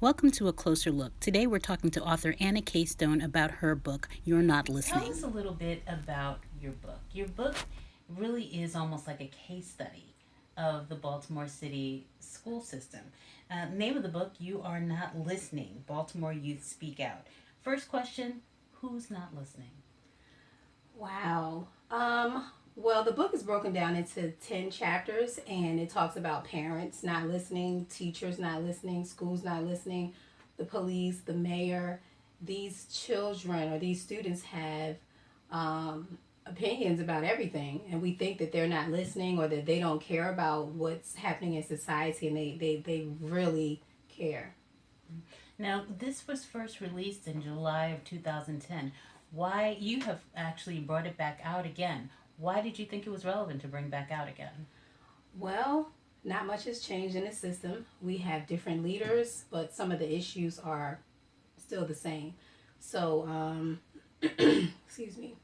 Welcome to A Closer Look. Today we're talking to author Anna K. Stone about her book, You're Not Listening. Tell us a little bit about your book. Your book really is almost like a case study of the Baltimore City school system. Name of the book, You Are Not Listening, Baltimore Youth Speak Out. First question, who's not listening? Wow. Well, the book is broken down into 10 chapters, and it talks about parents not listening, teachers not listening, schools not listening, the police, the mayor. These children or these students have opinions about everything, and we think that they're not listening or that they don't care about what's happening in society, and they really care. Now, this was first released in July of 2010. Why you have actually brought it back out again? Why did you think it was relevant to bring back out again? Well, not much has changed in the system. We have different leaders, but some of the issues are still the same. So, excuse me.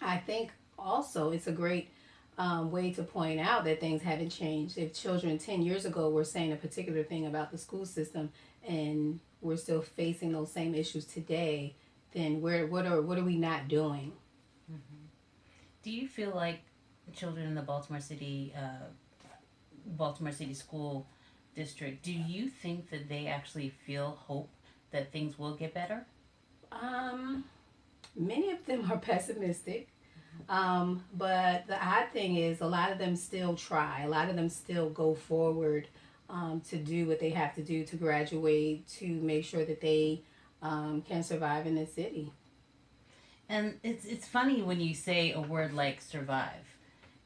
I think also it's a great way to point out that things haven't changed. If children 10 years ago were saying a particular thing about the school system and we're still facing those same issues today, then what are we not doing? Mm-hmm. Do you feel like children in the Baltimore City School District, do you think that they actually feel hope that things will get better? Um, Many of them are pessimistic. But the odd thing is, a lot of them still try. A lot of them still go forward to do what they have to do to graduate, to make sure that they can survive in the city. And it's funny when you say a word like survive,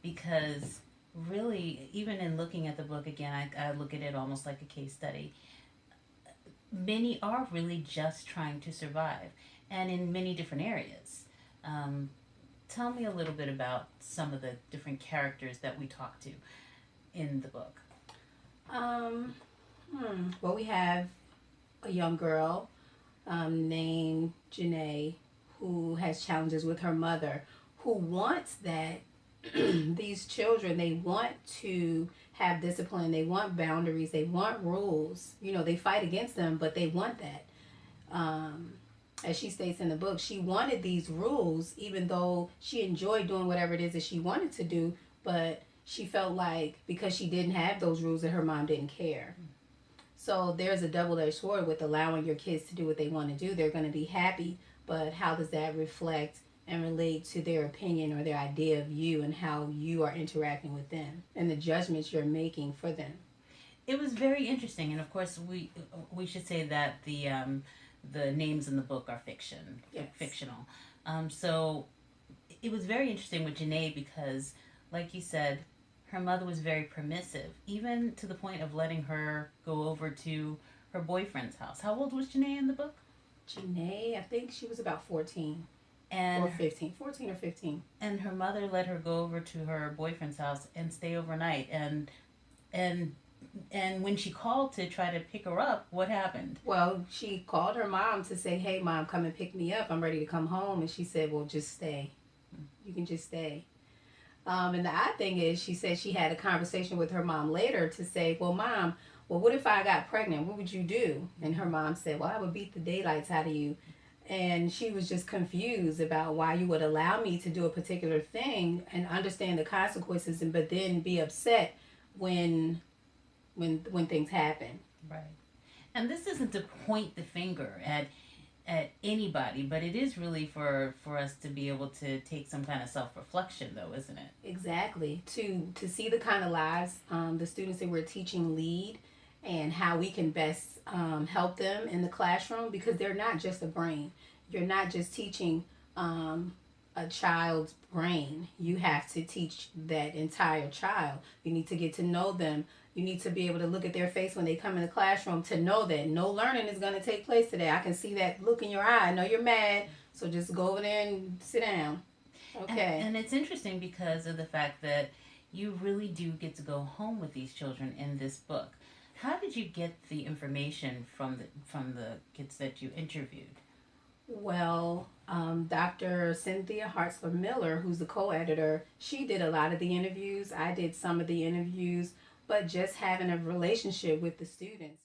because really, even in looking at the book again, I look at it almost like a case study. Many are really just trying to survive, and in many different areas. Um, Tell me a little bit about some of the different characters that we talk to in the book. Um, well, we have a young girl named Janae who has challenges with her mother, who wants that these children, they want to have discipline, they want boundaries, they want rules. You know, they fight against them, but they want that. Um, as she states in the book, she wanted these rules even though she enjoyed doing whatever it is that she wanted to do, but she felt like because she didn't have those rules that her mom didn't care. So there's a double-edged sword with allowing your kids to do what they want to do. They're going to be happy, but how does that reflect and relate to their opinion or their idea of you and how you are interacting with them and the judgments you're making for them? It was very interesting, and of course, we should say that the names in the book are Yes. fictional. So it was very interesting with Janae because, like you said, her mother was very permissive, even to the point of letting her go over to her boyfriend's house. How old was Janae in the book? Janae, I think she was about 14 or And 15, 14 or 15. and her mother let her go over to her boyfriend's house and stay overnight. And and when she called to try to pick her up, what happened? Well, she called her mom to say, "Hey, mom, come and pick me up. I'm ready to come home." And she said, "Well, just stay. You can just stay." And the odd thing is, she said she had a conversation with her mom later to say, "Well, mom, well, what if I got pregnant? What would you do?" And her mom said, "Well, I would beat the daylights out of you." And she was just confused about why you would allow me to do a particular thing and understand the consequences, and but then be upset when when things happen. Right. And this isn't to point the finger at anybody, but it is really for us to be able to take some kind of self reflection, though, isn't it? Exactly. To see the kind of lives the students that we're teaching lead and how we can best help them in the classroom, because they're not just a brain. You're not just teaching a child's brain. You have to teach that entire child. You need to get to know them. You need to be able to look at their face when they come in the classroom to know that no learning is going to take place today. I can see that look in your eye. I know you're mad, so just go over there and sit down. Okay. And it's interesting because of the fact that you really do get to go home with these children in this book. How did you get the information from the kids that you interviewed? Well, Dr. Cynthia Hartzler Miller, who's the co-editor, she did a lot of the interviews. I did some of the interviews, but just having a relationship with the students.